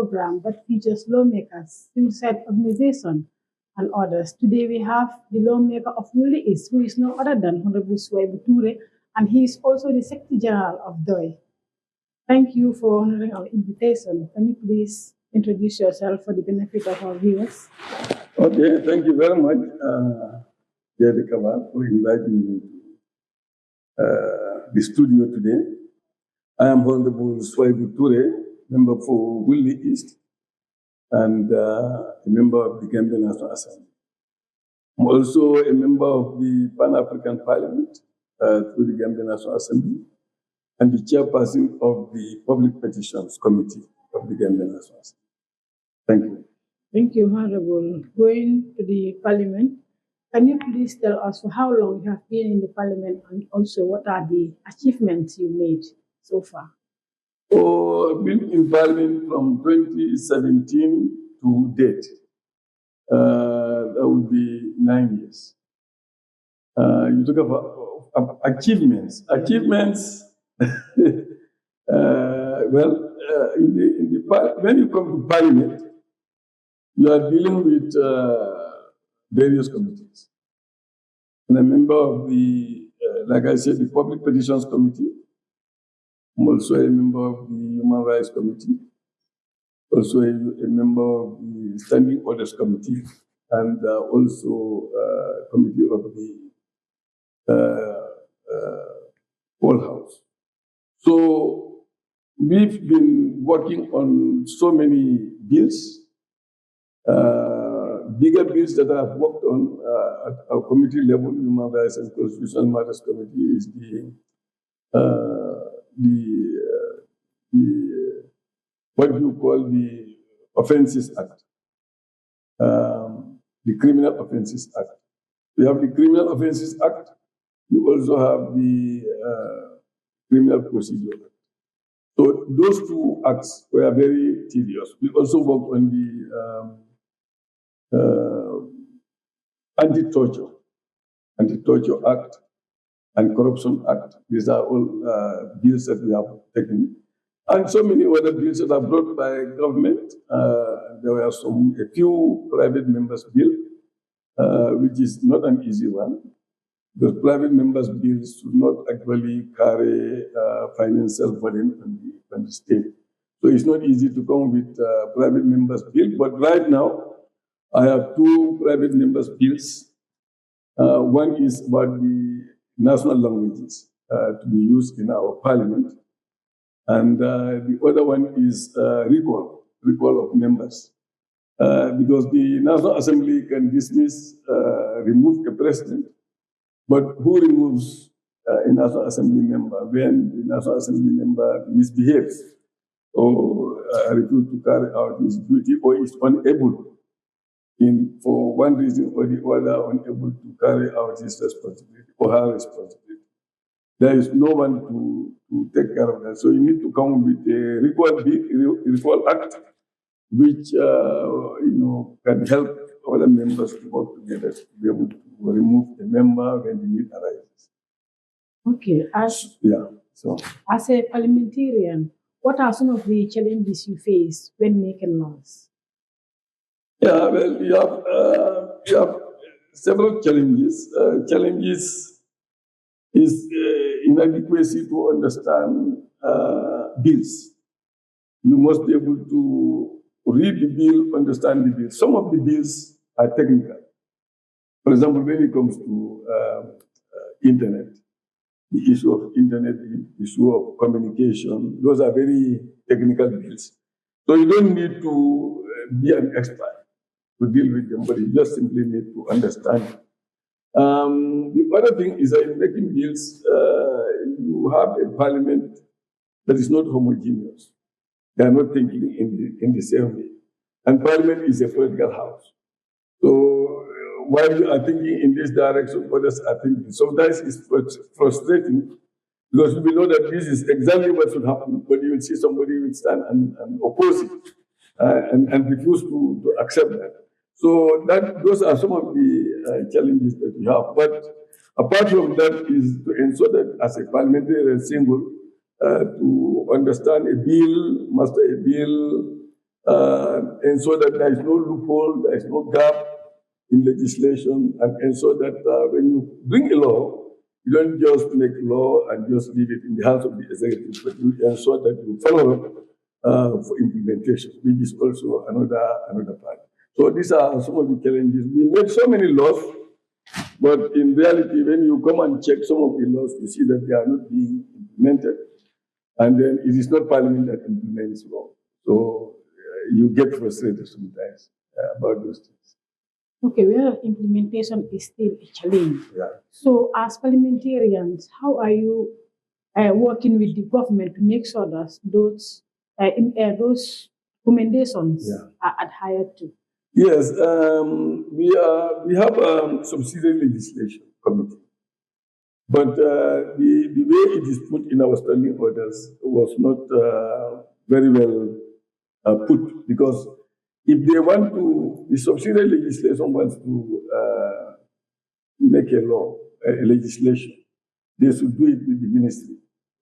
program that features lawmakers, civil society organizations, and others. Today we have the lawmaker of Wuli East, who is no other than Honorable Suwaibu Ture, and he is also the Secretary General of DOI. Thank you for honoring our invitation. Can you please introduce yourself for the benefit of our viewers? Okay, thank you very much, Jerry Kaval, for inviting me to the studio today. I am Honorable Suwaibu Ture, member for Wuli East, and a member of the Gambia National Assembly. I'm also a member of the Pan-African Parliament through the Gambia National Assembly, and the chairperson of the Public Petitions Committee of the Gambia National Assembly. Thank you. Thank you, Honorable. Going to the Parliament, can you please tell us for how long you have been in the Parliament, and also what are the achievements you made so far? I've been in Parliament from 2017 to date. That would be 9 years. You talk about achievements. When you come to Parliament, you are dealing with various committees. I'm a member of the, like I said, the Public Petitions Committee. I'm also a member of the Human Rights Committee, also a member of the Standing Orders Committee, and also a committee of the Whole House. So we've been working on so many bills. Bigger bills that I've worked on at our committee level, Human Rights and Constitutional Matters Committee, is what you call the Offences Act, the Criminal Offences Act. We have the Criminal Offences Act. We also have the Criminal Procedure Act. So those two acts were very tedious. We also worked on the Anti-Torture Act and Corruption Act. These are all bills that we have taken. And so many other bills that are brought by government. There were a few private members' bill, which is not an easy one. Because private members' bills should not actually carry financial burden on the state. So it's not easy to come with private members' bill. But right now, I have two private members' bills. One is about the national languages to be used in our parliament. And the other one is recall of members. Because the National Assembly can dismiss, remove a president, but who removes a National Assembly member when the National Assembly member misbehaves or refuses to carry out his duty or is unable, for one reason or the other, unable to carry out his responsibility or her responsibility? There is no one to take care of that. So you need to come with a recall act, which can help other members to work together to be able to remove a member when the need arises. Okay. As a parliamentarian, what are some of the challenges you face when making laws? Yeah, well, you have several challenges. Challenges is inadequacy to understand bills. You must be able to read the bill, understand the bill. Some of the bills are technical. For example, when it comes to internet, the issue of internet, the issue of communication, those are very technical bills. So you don't need to be an expert to deal with them, but you just simply need to understand. The other thing is that in making bills, you have a parliament that is not homogeneous. They are not thinking in the same way. And parliament is a political house. So while you are thinking in this direction, others are thinking. Sometimes it's frustrating because you will know that this is exactly what should happen, but you will see somebody will stand and oppose it and refuse to accept that. So those are some of the challenges that we have. But apart from that is to ensure that as a parliamentary symbol, to understand a bill, master a bill, ensure that there is no loophole, there is no gap in legislation, and ensure that when you bring a law, you don't just make law and just leave it in the hands of the executive, but you ensure that you follow up for implementation, which is also another part. So these are some of the challenges. We made so many laws, but in reality, when you come and check some of the laws, you see that they are not being implemented. And then it is not Parliament that implements law. So you get frustrated sometimes about those things. Okay, well, implementation is still a challenge. Yeah. So, as parliamentarians, how are you working with the government to make sure that those recommendations are adhered to? Yes, we have subsidiary legislation committee, but the way it is put in our standing orders was not very well put, because if they want to, the subsidiary legislation wants to make a law, a legislation, they should do it with the ministry,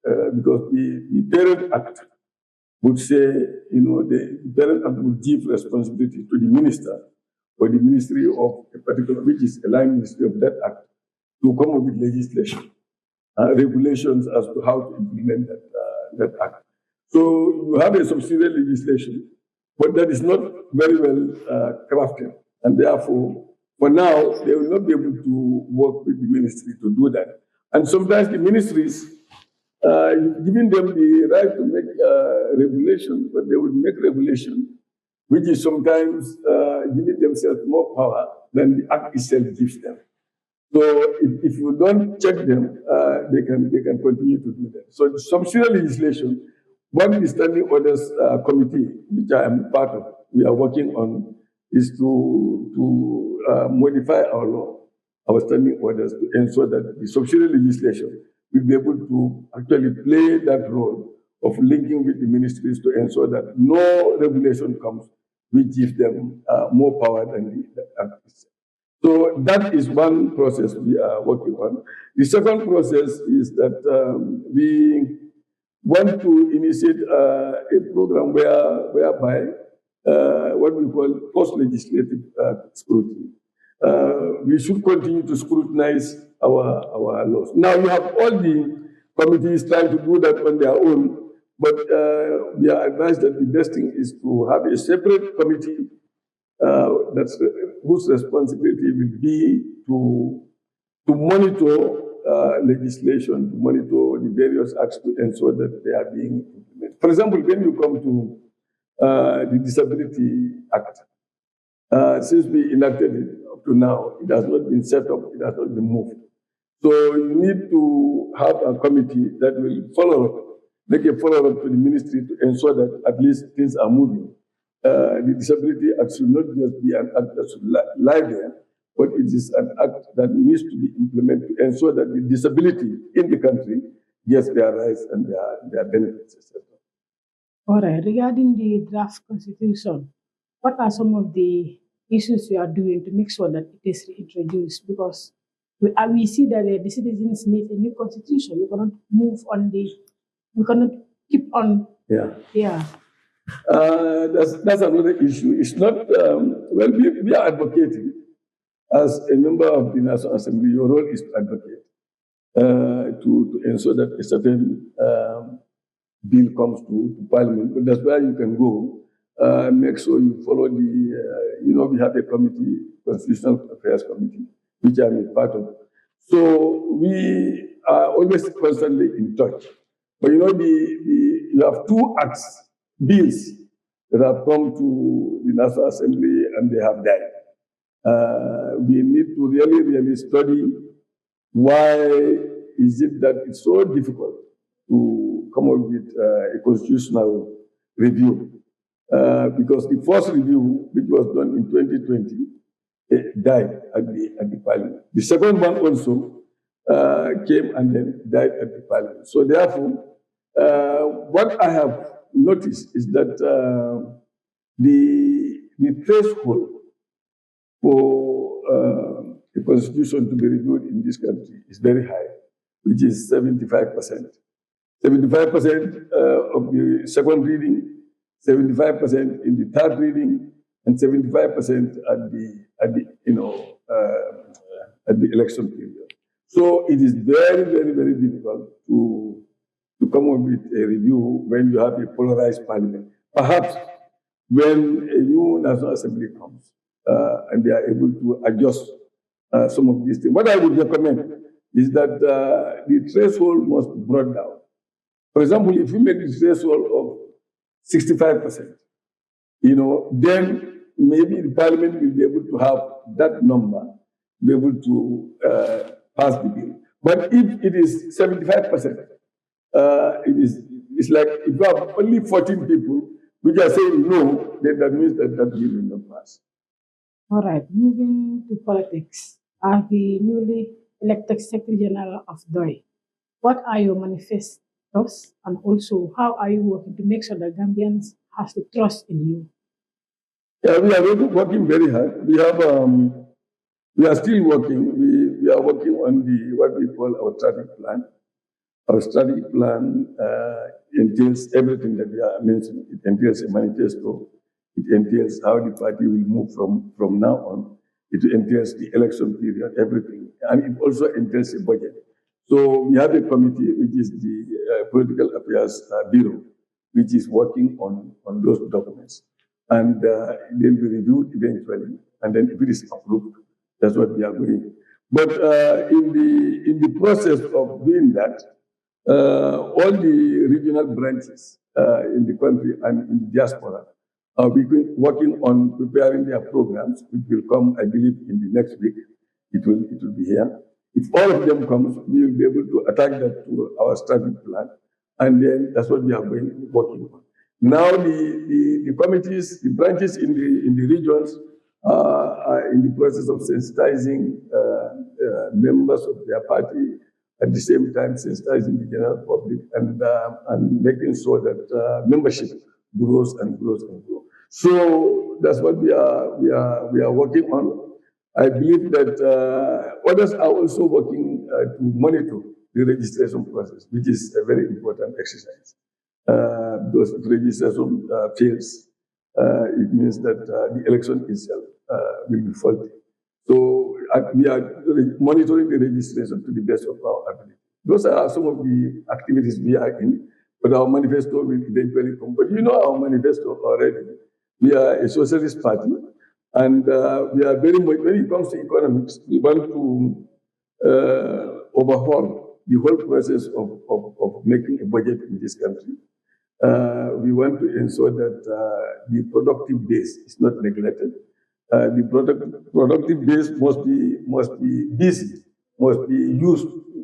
because the parent act would say, the parent act would give responsibility to the minister or the ministry of a particular, which is a line ministry of that act, to come up with legislation, regulations as to how to implement that act. So you have a subsidiary legislation, but that is not very well crafted, and therefore, for now, they will not be able to work with the ministry to do that. And sometimes the ministries, giving them the right to make regulation, but they will make regulation, which is sometimes giving themselves more power than the act itself gives them. So if you don't check them, they can continue to do that. So the subsidiary legislation, what the Standing Orders Committee, which I am part of, we are working on, is to modify our law, our standing orders, to ensure that the subsidiary legislation will be able to actually play that role of linking with the ministries to ensure that no regulation comes which gives them more power than the act itself. So that is one process we are working on. The second process is that we want to initiate a program whereby what we call post-legislative scrutiny. We should continue to scrutinize our laws. Now, you have all the committees trying to do that on their own, but we are advised that the best thing is to have a separate committee whose responsibility will be to monitor legislation, to monitor the various acts to ensure that they are being implemented. For example, when you come to the Disability Act, since we enacted it up to now, it has not been set up, it has not been moved. So you need to have a committee that will follow up, make a follow-up to the ministry to ensure that at least things are moving. The Disability Act should not just be an act that should lie there, but it is an act that needs to be implemented to ensure that the disability in the country gets their rights and their benefits, etc. All right. Regarding the draft constitution, what are some of the issues you are doing to make sure that it is reintroduced? Because we see that the citizens need a new constitution. We cannot we cannot keep on. Yeah. That's another issue. It's not, well, we are advocating. As a member of the National Assembly, your role is to advocate, to ensure that a certain bill comes to Parliament. But that's where you can go. Make sure you follow we have a committee, Constitutional Affairs Committee, which I'm a part of. So we are always constantly in touch. But you have two bills that have come to the National Assembly and they have died. We need to really, really study why is it that it's so difficult to come up with a constitutional review. Because the first review, which was done in 2020, died at the Parliament. The second one also came and then died at the Parliament. So therefore, what I have noticed is that the threshold for a constitution to be reviewed in this country is very high, which is 75%. 75% of the second reading 75% in the third reading, and 75% at the at the election period. So it is very, very, very difficult to come up with a review when you have a polarized parliament. Perhaps when a new National Assembly comes and they are able to adjust some of these things. What I would recommend is that the threshold must be brought down. For example, if you make the threshold of 65%, then maybe the parliament will be able to have that number, be able to pass the bill. But if it is 75%, it's like if you have only 14 people which are saying no, then that means that bill will not pass. All right, moving to politics. As the newly elected Secretary General of DOI, what are your manifestos, and also how are you working to make sure that Gambians has the trust in you? Yeah, we are working very hard. We are still working. We are working on what we call our strategic plan. Our strategic plan entails everything that we are mentioning. It entails a manifesto. It entails how the party will move from now on. It entails the election period, everything. And it also entails a budget. So we have a committee, which is the Political Affairs Bureau, which is working on those documents. And they'll be reviewed eventually. And then if it is approved, that's what we are doing. But in the process of doing that, all the regional branches in the country and in the diaspora are working on preparing their programs, which will come, I believe, in the next week. It will be here. If all of them comes, we will be able to attach that to our strategic plan, and then that's what we are working on. Now the committees, the branches in the regions are in the process of sensitizing members of their party, at the same time sensitizing the general public, and making sure that membership grows and grows and grows. So that's what we are working on. I believe that others are also working to monitor the registration process, which is a very important exercise. Because if registration fails, it means that the election itself will be faulty. So we are monitoring the registration to the best of our ability. Those are some of the activities we are in, but our manifesto will eventually come. But you know our manifesto already. We are a socialist party, and we are very much, when it comes to economics, we want to overhaul the whole process of making a budget in this country. We want to ensure that the productive base is not neglected. The productive base must be busy, must be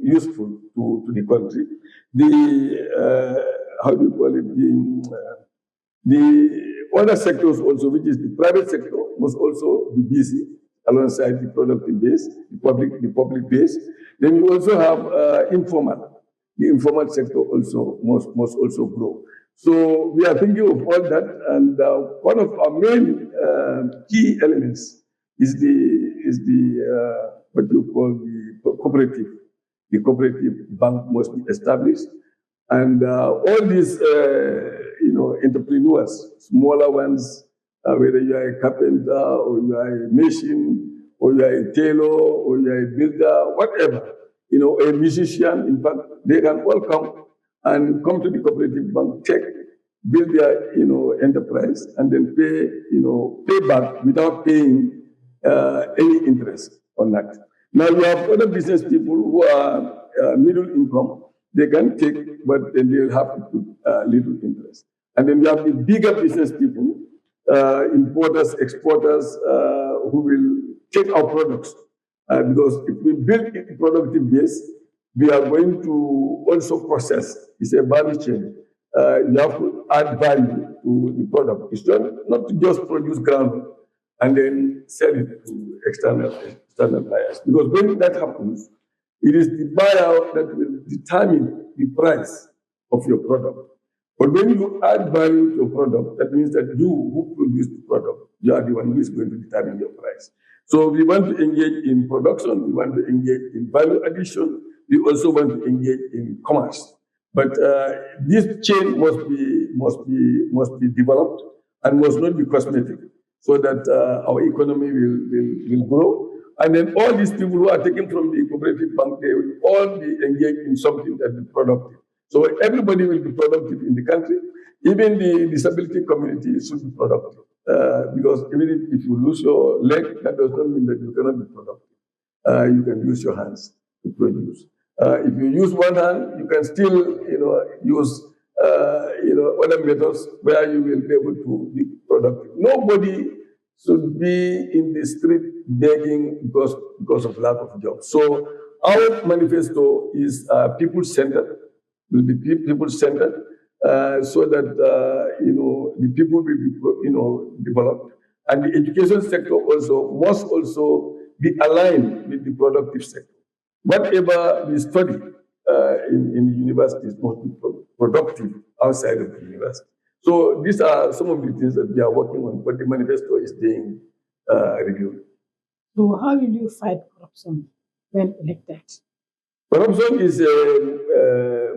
useful to the country. The how do you call it? The other sectors also, which is the private sector, must also be busy alongside the productive base, the public base. Then you also have informal. The informal sector also must also grow. So we are thinking of all that, and one of our main key elements is the what you call the cooperative. The cooperative bank must be established, and all these entrepreneurs, smaller ones, whether you are a carpenter or you are a mason or you are a tailor or you are a builder, whatever, a musician. In fact, they can all come to the cooperative bank, check, build their enterprise, and then pay back without paying any interest on that. Now you have other business people who are middle income. They can take, but then they'll have to put little interest. And then you have the bigger business people, importers, exporters, who will take our products. Because if we build a productive base, we are going to also process. It's a value chain. You have to add value to the product. It's not to just produce ground and then sell it to external buyers. Because when that happens, it is the buyer that will determine the price of your product. But when you add value to your product, that means that you who produce the product, you are the one who is going to determine your price. So we want to engage in production, we want to engage in value addition, we also want to engage in commerce. But this chain must be developed and must not be cosmetic, so that our economy will grow. And then all these people who are taken from the cooperative bank, they will all be engaged in something that is productive. So everybody will be productive in the country. Even the disability community should be productive. Because even if you lose your leg, that does not mean that you cannot be productive. You can use your hands to produce. If you use one hand, you can still, use, other methods where you will be able to be productive. Nobody should be in the street begging because of lack of jobs. So our manifesto is people-centered, will be people-centered, so that the people will be developed, and the education sector also must also be aligned with the productive sector. Whatever we study in the universities must be productive outside of the university. So these are some of the things that we are working on, but the manifesto is being reviewed. So how will you fight corruption when elected? Corruption is a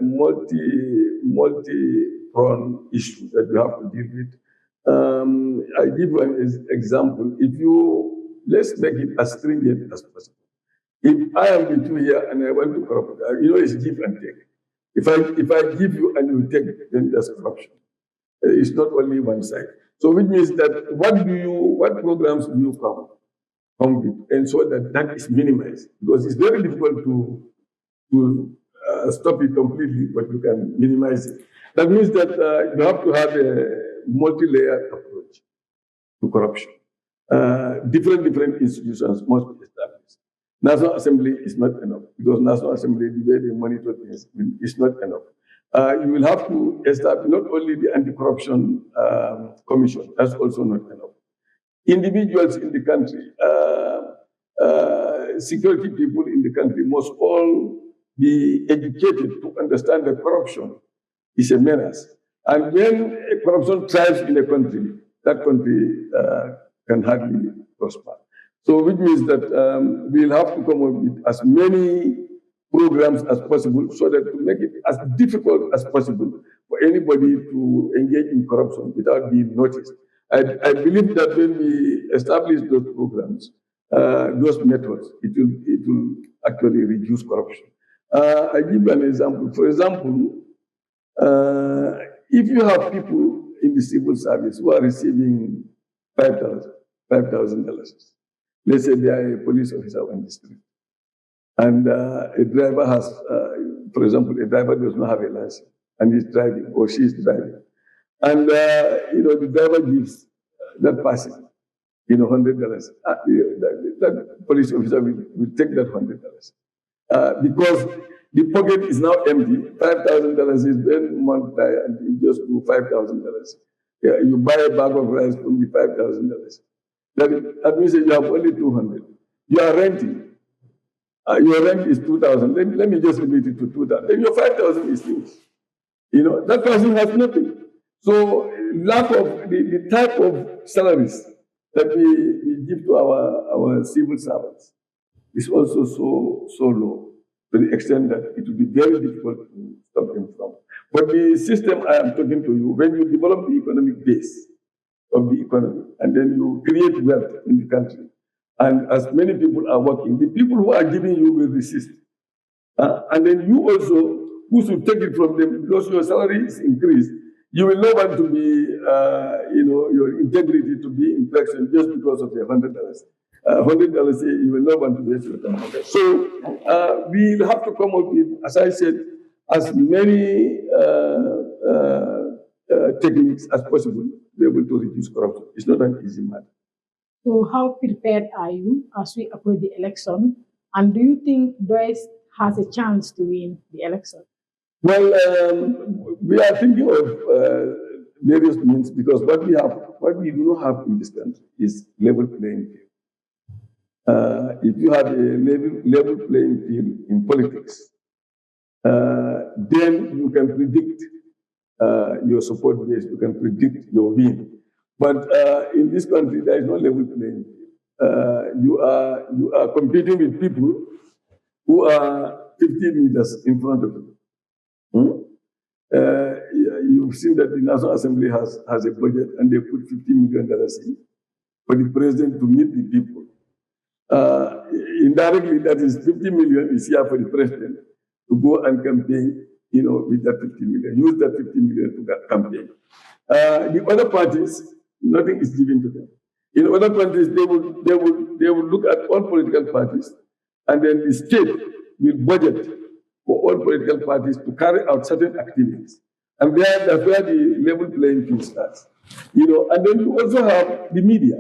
multi-pronged issue that we have to deal with. I give you an example. Let's make it as stringent as possible. If I am with you here and I want to corrupt, it's give and take. If I give you and you take, then there's corruption. It's not only one side. So which means that what programs do you come with, and so that is minimized, because it's very difficult to stop it completely, but you can minimize it. That means that you have to have a multi-layered approach to corruption. Different institutions must be established. National Assembly is not enough, because National Assembly, the way they monitor things, is not enough. You will have to establish not only the Anti-Corruption Commission, that's also not enough. Individuals in the country, security people in the country must all be educated to understand that corruption is a menace. And when corruption thrives in a country, that country can hardly prosper. So which means that we'll have to come up with as many programs as possible, so that to make it as difficult as possible for anybody to engage in corruption without being noticed. I believe that when we establish those programs, those methods, it will actually reduce corruption. I give an example. For example, if you have people in the civil service who are receiving $5,000, let's say they are a police officer on the street, and a driver has, for example, a driver does not have a license and he's driving, or she's driving, and the driver gives that person, $100. That police officer will take that $100 because the pocket is now empty. $5,000 is then multiplied, and you just do $5,000. Yeah, you buy a bag of rice from the $5,000. That means that you have only 200. You are renting. Your rent is 2,000. Let me just limit it to 2,000. Then your 5,000 is finished. That person has nothing. So lack of the type of salaries that we give to our civil servants is also so low, to the extent that it will be very difficult to stop them from. But the system I am talking to you, when you develop the economic base of the economy, and then you create wealth in the country, and as many people are working, the people who are giving you will resist. And then you also, who should take it from them, because your salary is increased, you will not want to be, your integrity to be in question just because of your $100. $100, you will not want to waste your time. So we'll have to come up with, as I said, as many techniques as possible to be able to reduce corruption. It's not an easy matter. So how prepared are you as we approach the election? And do you think Doyce has a chance to win the election? Well, we are thinking of various means, because what we do not have in this country is level playing field. If you have a level playing field in politics, then you can predict your support base, you can predict your win. But in this country, there is no level playing field. You are competing with people who are 50 meters in front of you. You've seen that the National Assembly has a budget and they put $50 million in for the president to meet the people. Indirectly, that is 50 million is here for the president to go and campaign, with that 50 million. Use that 50 million to campaign. The other parties, nothing is given to them. In other countries, they will look at all political parties, and then the state will budget for all political parties to carry out certain activities. And that's where the level playing field starts. And then you also have the media.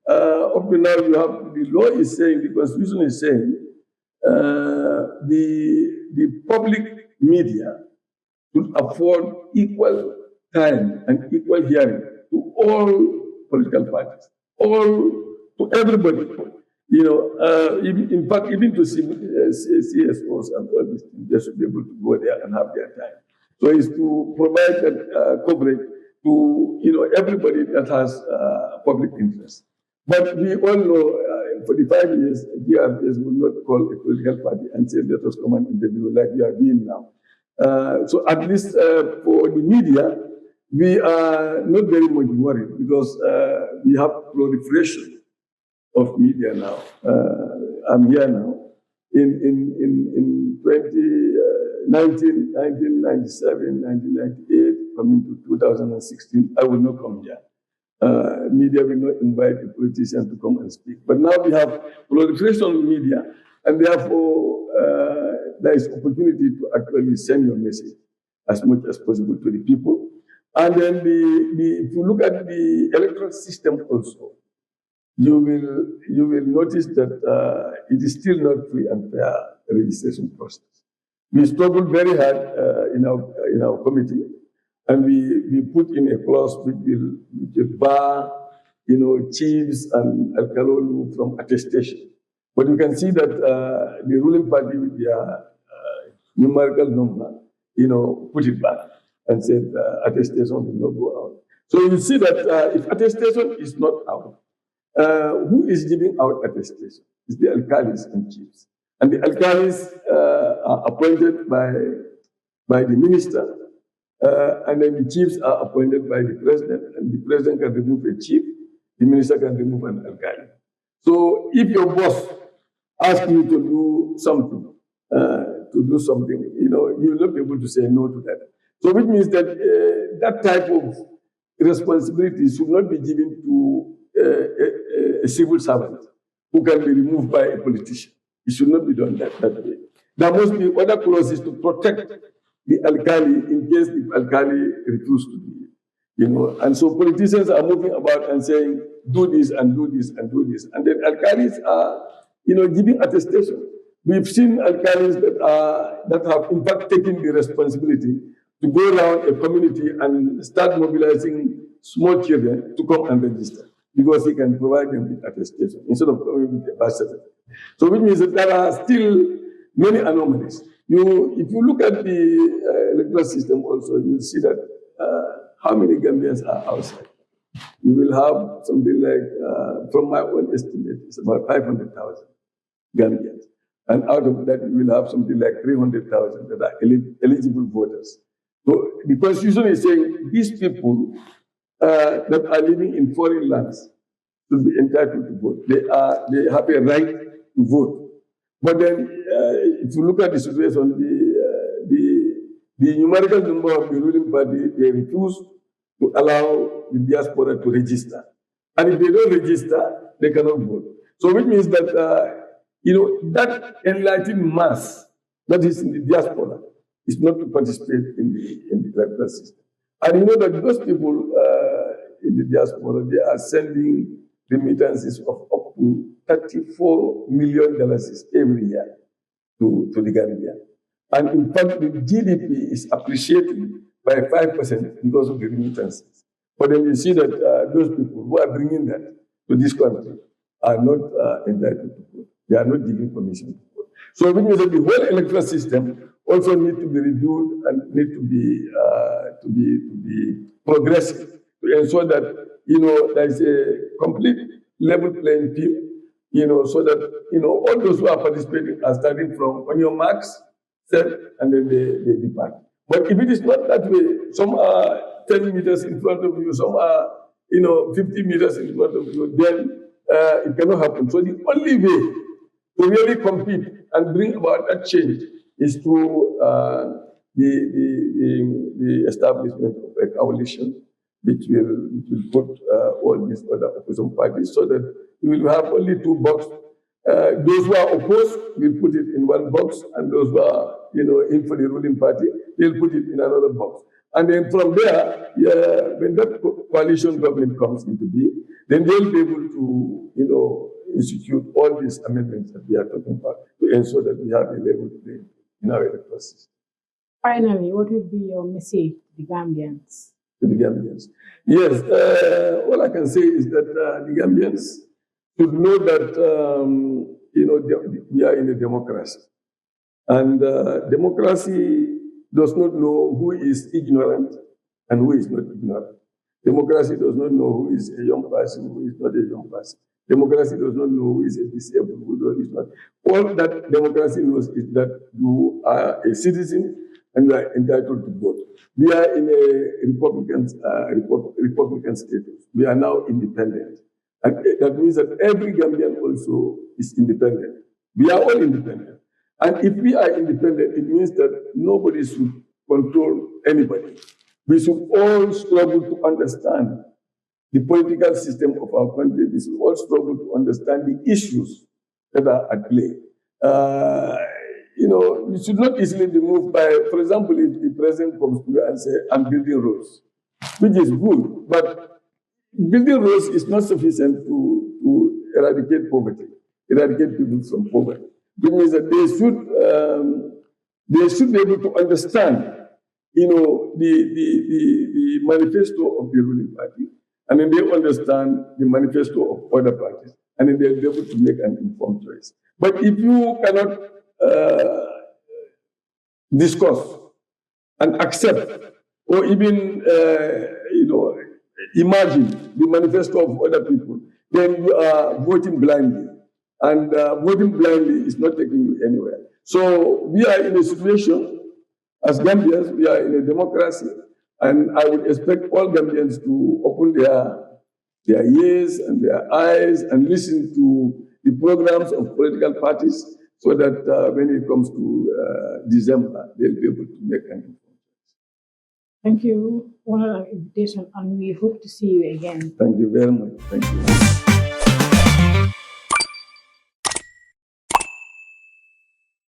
Up to now, you have the law is saying, the constitution is saying, the public media should afford equal time and equal hearing to all political parties, to everybody. In fact, even to CSOs and all these things, they should be able to go there and have their time. So it's to provide that coverage to everybody that has public interest. But we all know for the 5 years, DRPS will not call a political party and say, let us come and interview like we are doing now. So at least for the media, we are not very much worried because we have proliferation of media now. I'm here now. In 1997, 1998, coming to 2016, I will not come here. Media will not invite a politician to come and speak. But now we have proliferation of media, and therefore there is opportunity to actually send your message as much as possible to the people. And then if you look at the electoral system also, you will notice that it is still not free and fair registration process. We struggled very hard in our committee, and we put in a clause which will bar, chiefs and Alkalolu from attestation. But you can see that the ruling party with their numerical number, put it back and said attestation will not go out. So you see that if attestation is not out, who is giving out attestation? It's the alcalis and chiefs. And the alcalis are appointed by the minister, and then the chiefs are appointed by the president, and the president can remove a chief, the minister can remove an alcali. So if your boss asks you to do something, you will not be able to say no to that. So which means that that type of responsibility should not be given to a civil servant who can be removed by a politician. It should not be done that way. There must be other clauses to protect the alkali in case the alkali refuses to do it. And so politicians are moving about and saying, do this and do this and do this. And then alkalis are, giving attestation. We've seen alkalis that have in fact taken the responsibility to go around a community and start mobilizing small children to come and register, because he can provide them with attestation instead of coming with a birth certificate. So which means that there are still many anomalies. If you look at the electoral system also, you'll see that how many Gambians are outside. You will have something like, from my own estimate, it's about 500,000 Gambians. And out of that, you will have something like 300,000 that are eligible voters. So the Constitution is saying these people that are living in foreign lands should be entitled to vote. They have a right to vote. But then, if you look at the situation, the numerical number of the ruling party, they refuse to allow the diaspora to register. And if they don't register, they cannot vote. So which means that, that enlightened mass that is in the diaspora is not to participate in the electoral system. And you know that those people in the diaspora, they are sending remittances of up to $34 million every year to the Gambia. And in fact, the GDP is appreciating by 5% because of the remittances. But then you see that those people who are bringing that to this country are not entitled to vote. They are not giving permission to vote. So it means that the whole electoral system also need to be reviewed and need to be progressive to ensure that there is a complete level playing field. So that all those who are participating are starting from on your marks, set, and then they depart. But if it is not that way, some are 10 meters in front of you, some are 50 meters in front of you, then it cannot happen. So the only way to really compete and bring about that change is through the establishment of a coalition which will put all these other opposition parties so that we will have only two boxes. Those who are opposed will put it in one box, and those who are in for the ruling party, they'll put it in another box. And then from there, when that coalition government comes into being, then they'll be able to institute all these amendments that we are talking about to ensure that we have a level playing in our electoral system. Finally, what would be your message to the Gambians? To the Gambians. Yes, all I can say is that the Gambians should know that we are in a democracy, and democracy does not know who is ignorant and who is not ignorant. Democracy does not know who is a young person, who is not a young person. Democracy does not know who is a disabled, who is not. All that democracy knows is that you are a citizen and you are entitled to vote. We are in a Republican status. We are now independent. And that means that every Gambian also is independent. We are all independent. And if we are independent, it means that nobody should control anybody. We should all struggle to understand the political system of our country. We should all struggle to understand the issues that are at play. We should not easily be moved by, for example, if the president comes to you and says, I'm building roads, which is good, but building roads is not sufficient to eradicate poverty, eradicate people from poverty. It means that they should be able to understand, the manifesto of the ruling party, and then they understand the manifesto of other parties, and then they'll be able to make an informed choice. But if you cannot discuss and accept, or even imagine the manifesto of other people, then you are voting blindly. And voting blindly is not taking you anywhere. So we are in a situation, as Gambians, we are in a democracy, and I would expect all Gambians to open their ears and their eyes and listen to the programs of political parties so that when it comes to December, they'll be able to make an informed choice. Thank you for the invitation, and we hope to see you again. Thank you very much. Thank you.